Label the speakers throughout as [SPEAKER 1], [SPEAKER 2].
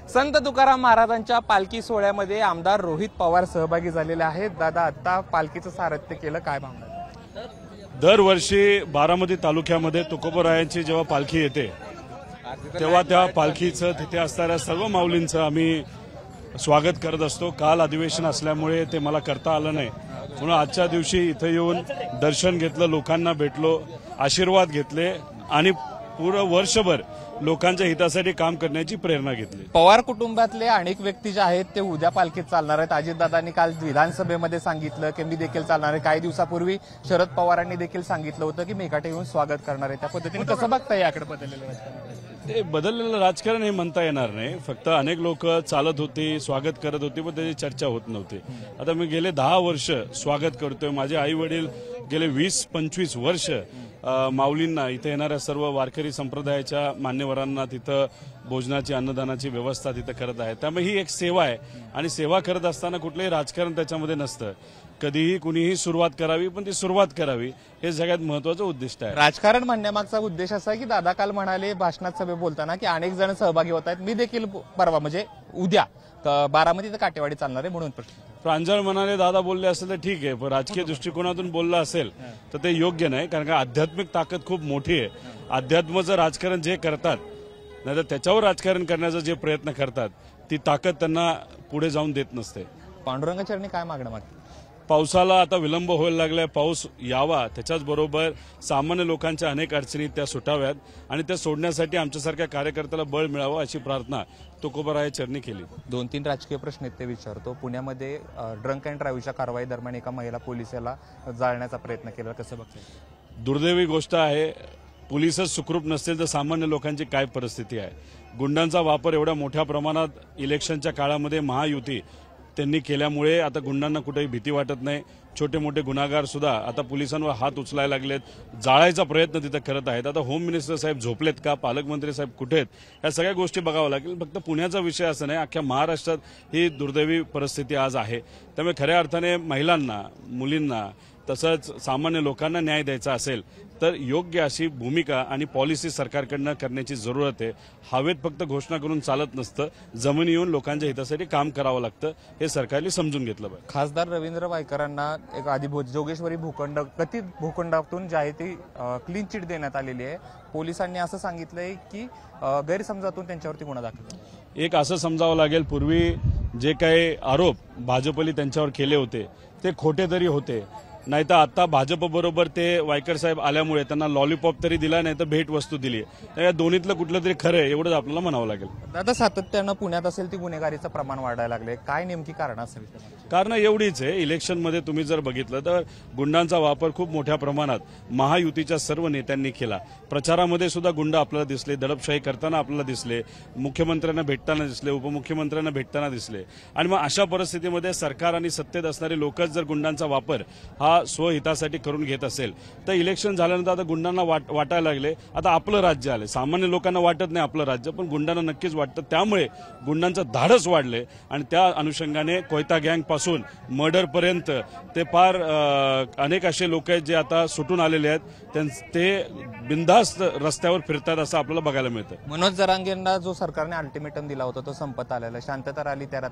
[SPEAKER 1] संत तुकाराम महाराजांच्या पालखी सोहळ्यामध्ये आमदार रोहित पवार सहभागी झालेले आहेत। दादा, आता पालखीचं सारथ्य केलं, काय भावना?
[SPEAKER 2] दरवर्षी बारामती तालुक्यामध्ये तुकोबरायांची जेव्हा पालखी येते तेव्हा त्या पालखीचं तिथे असणाऱ्या सर्व माऊलींचं आम्ही स्वागत करत असतो। काल अधिवेशन असल्यामुळे ते मला करता आलं नाही, म्हणून आजच्या दिवशी इथे येऊन दर्शन घेतलं, लोकांना भेटलो, आशीर्वाद घेतले आणि पूर्ण वर्षभर लोकांच्या हितासाठी काम करण्याची प्रेरणा घेतली।
[SPEAKER 1] पवार कुटुंबातले अनेक व्यक्ती जे आहेत ते उद्या पालखीत चालणार आहेत। अजितदादांनी काल विधानसभेमध्ये सांगितलं की मी देखील चालणार आहे। काही दिवसापूर्वी शरद पवारांनी देखील सांगितलं होतं की मेकाटे येऊन स्वागत करणार आहे। त्या पद्धतीने कसं बघताय याकडे बदललेलं राजकारण?
[SPEAKER 2] ते बदललेलं राजकारण हे म्हणता येणार नाही, फक्त अनेक लोक चालत होती, स्वागत करत होती, पण त्याची चर्चा होत नव्हती। आता मी गेले 10 वर्ष स्वागत करतोय। माझे आई वडील गेले 20-25 वर्ष माऊलींना, इथे येणाऱ्या सर्व वारकरी संप्रदायाच्या मान्यवरांना तिथं भोजनाची, अन्नदानाची व्यवस्था तिथं करत आहे। त्यामुळे ही एक सेवा आहे आणि सेवा करत असताना कुठलंही राजकारण त्याच्यामध्ये नसतं। कधीही कुणीही सुरुवात करावी, पण ती सुरुवात करावी हे सगळ्यात महत्वाचं उद्दिष्ट आहे।
[SPEAKER 1] राजकारण म्हणण्यामागचा उद्देश असा आहे की दादा काल म्हणाले भाषणात सभेत बोलताना की अनेक जण सहभागी होत आहेत, मी देखील परवा म्हणजे उद्या बारामती ते काटेवाडी चालणार आहे म्हणून
[SPEAKER 2] प्रांजळ म्हणाले, दादा बोलले असेल तर ठीक आहे, पण राजकीय दृष्टिकोनातून बोललं असेल तर ते योग्य नाही, कारण का आध्यात्मिक ताकद खूप मोठी आहे। अध्यात्माचं राजकारण जे करतात नाही तर त्याच्यावर राजकारण करण्याचा जे प्रयत्न करतात ती ताकद त्यांना पुढे जाऊन देत नसते।
[SPEAKER 1] पांडुरंग चरणी काय मागणं मागते?
[SPEAKER 2] पावसाला आता विलंब व्हायला लागलाय, पाऊस यावा, त्याच्याचबरोबर सामान्य लोकांच्या अनेक अडचणी त्या सुटाव्यात आणि त्या सोडण्यासाठी आमच्यासारख्या कार्यकर्त्याला बळ मिळावं अशी प्रार्थना तुकोबराया चरणी केली।
[SPEAKER 1] 2-3 राजकीय प्रश्न आहेत ते विचारतो। पुण्यामध्ये ड्रंक अँड ड्राईव्हच्या कारवाई दरम्यान एका महिला पोलिसाला जाळण्याचा प्रयत्न केला, कसं बघताय?
[SPEAKER 2] दुर्दैवी गोष्ट आहे। पोलिसच सुखरूप नसतील तर सामान्य लोकांची काय परिस्थिती आहे? गुंडांचा वापर एवढ्या मोठ्या प्रमाणात इलेक्शनच्या काळामध्ये महायुती त्यांनी केल्यामुळे आता गुंडांना कुठेही भीती वाटत नाही। छोटे मोठे गुन्हेगार सुद्धा आता पोलिसांवर हात उचलायला लागलेत, जाळायचा प्रयत्न तिथं करत आहेत। आता होम मिनिस्टर साहेब झोपलेत का, पालकमंत्री साहेब कुठे आहेत, या सगळ्या गोष्टी बघावं लागेल। फक्त पुण्याचा विषय असं नाही, अख्ख्या महाराष्ट्रात ही दुर्दैवी परिस्थिती आज आहे। त्यामुळे खऱ्या अर्थाने महिलांना, मुलींना तसंच सामान्य लोकांना न्याय द्यायचा असेल तर योग्य अशी भूमिका आणि पॉलिसी सरकारकडनं करण्याची जरूरत आहे। हवेत फक्त घोषणा करून चालत नसतं, जमिनी येऊन लोकांच्या हितासाठी काम करावं लागतं, हे सरकारने समजून घेतलं पाहिजे।
[SPEAKER 1] खासदार रवींद्र वायकरांना एक आधी जोगेश्वरी भूखंड कथित भूखंडातून जी आहे ती क्लीन चिट देण्यात आलेली आहे। पोलिसांनी असं सांगितलंय की गैरसमजातून त्यांच्यावरती गुन्हा दाखल।
[SPEAKER 2] एक असं समजावं लागेल, पूर्वी जे काही आरोप भाजपने त्यांच्यावर केले होते ते खोटे तरी होते, नाही तर आता भाजप बरोबर ते वायकर साहेब आल्यामुळे त्यांना लॉलीपॉप तरी दिला, नाही तर भेट वस्तू दिली। या दोन्हीतलं कुठलं तरी खरं आहे एवढंच आपल्याला म्हणावं लागेल।
[SPEAKER 1] दादा, सातत्यानं पुण्यात असेल ती गुन्हेगारीचं प्रमाण वाढायला लागले, काय नेमकी कारण असेल?
[SPEAKER 2] कारण एवढीच आहे, इलेक्शनमध्ये तुम्ही जर बघितलं तर गुंडांचा वापर खूप मोठ्या प्रमाणात महायुतीच्या सर्व नेत्यांनी केला। प्रचारामध्ये सुद्धा गुंड आपल्याला दिसले, दडपशाही करताना आपल्याला दिसले, मुख्यमंत्र्यांना भेटताना दिसले, उपमुख्यमंत्र्यांना भेटताना दिसले। आणि मग अशा परिस्थितीमध्ये सरकार आणि सत्तेत असणारे लोकच जर गुंडांचा वापर हा स्वहितासाठी करून घेत असेल तर इलेक्शन झाल्यानंतर आता गुंडांना वाटायला लागले आता आपलं राज्य आले। सामान्य लोकांना वाटत नाही आपलं राज्य, पण गुंडांना नक्कीच वाटतं। त्यामुळे गुंडांचं धाडस वाढले आणि त्या अनुषंगाने कोयता गँग पासून मर्डर पर्यंत ते फार अनेक असे लोक आहेत जे आता सुटून आलेले आहेत, ते बिनधास्त रस्त्यावर फिरतात असं आपल्याला बघायला मिळतं।
[SPEAKER 1] मनोज जरांगेंना जो सरकारने अल्टिमेटम दिला होता तो संपत आलेला, शांतता रॅली 13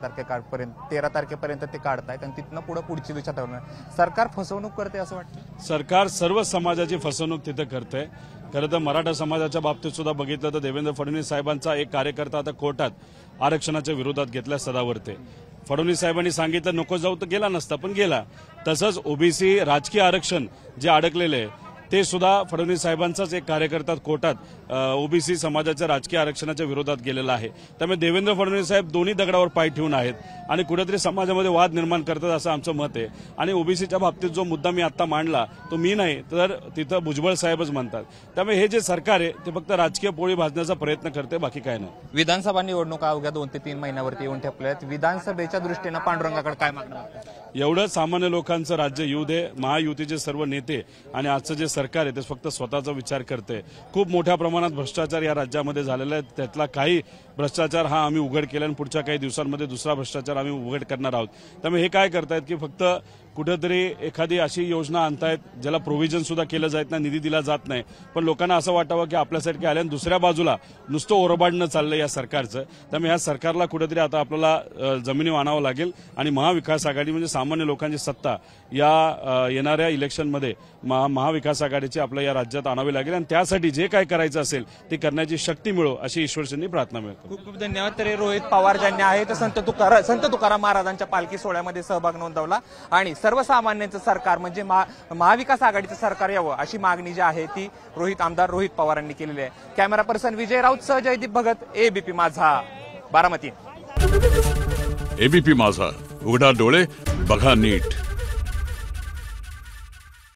[SPEAKER 1] तारखेपर्यंत ते काढतायत आणि तिथनं पुढची दिशा ठरवणार। सरकार फसवणूक करते असं वाटतं?
[SPEAKER 2] सरकार सर्व समाजाची फसवणूक तिथं करते। खरं तर मराठा समाजाच्या बाबतीत सुद्धा बघितलं तर देवेंद्र फडणवीस साहेबांचा एक कार्यकर्ता आता कोर्टात आरक्षणाच्या विरोधात घेतल्या सदावरते। फडणवीस साहेबांनी सांगितलं नको जाऊ तर गेला नसता, पण गेला। तसंच ओबीसी राजकीय आरक्षण जे अडकलेले आहे ते सुद्धा फडणवीस साहेबांचाच एक कार्यकर्ता कोर्टात ओबीसी समाजाच्या राजकीय आरक्षणाच्या विरोधात गेलेला आहे। त्यामुळे देवेंद्र फडणवीस साहेब दोन्ही दगडावर पाय ठेवून आहेत आणि कुठेतरी समाजामध्ये वाद निर्माण करतात असं आमचं मत आहे। आणि ओबीसीच्या बाबतीत जो मुद्दा मी आता मांडला तो मी नाही तर तिथं भुजबळ साहेबच म्हणतात। त्यामुळे हे जे सरकार आहे ते फक्त राजकीय पोळी भाजण्याचा प्रयत्न करते, बाकी काय नाही।
[SPEAKER 1] विधानसभा निवडणुका अवघ्या 2 ते 3 महिन्यावरती येऊन ठेपल्यात। विधानसभेच्या दृष्टीनं पांडुरंगाकडे काय मागणं?
[SPEAKER 2] एवढं सामान्य लोकांचं राज्य येऊ दे. महायुतीचे सर्व नेते आणि आजचं जे सरकार आहे ते फक्त स्वतःचा विचार करते. खूप मोठ्या प्रमाणात भ्रष्टाचार या राज्यामध्ये झालेला आहे. त्यातला काही भ्रष्टाचार हा आम्ही उघड केला आणि पुढच्या काही दिवसांमध्ये दुसरा भ्रष्टाचार आम्ही उघड करणार आहोत. त्यामुळे हे काय करतायत की फक्त कुठेतरी एखादी अशी योजना आणतायत ज्याला प्रोव्हिजन सुद्धा केलं जात नाही, निधी दिला जात नाही, पण लोकांना असं वाटावं की आपल्यासाठी आल्यानं दुसऱ्या बाजूला नुसतं ओरबाडणं चाललंय या सरकारचं. त्यामुळे ह्या सरकारला कुठेतरी आता आपल्याला जमिनीवर आणावं लागेल आणि महाविकास आघाडी म्हणजे सामान्य लोकांची सत्ता या येणाऱ्या इलेक्शनमध्ये महाविकास आघाडीची आपल्या या राज्यात आणावी लागेल आणि त्यासाठी जे काय करायचं असेल ते करण्याची शक्ती मिळो अशी ईश्वरचरणी प्रार्थना मिळते.
[SPEAKER 1] खूप खूप धन्यवाद. तरी रोहित पवार ज्यांनी आहेत संत तुकाराम महाराजांच्या पालखी सोहळ्यामध्ये सहभाग नोंदवला आणि सर्वसामान्यांचं सरकार म्हणजे महाविकास आघाडीचं सरकार यावं अशी मागणी जी आहे ती आमदार रोहित पवारांनी केलेली आहे. कॅमेरा पर्सन विजय राऊत सह जयदीप भगत, एबीपी माझा, बारामती.
[SPEAKER 3] एबीपी माझा, उघडा डोळे बघा नीट.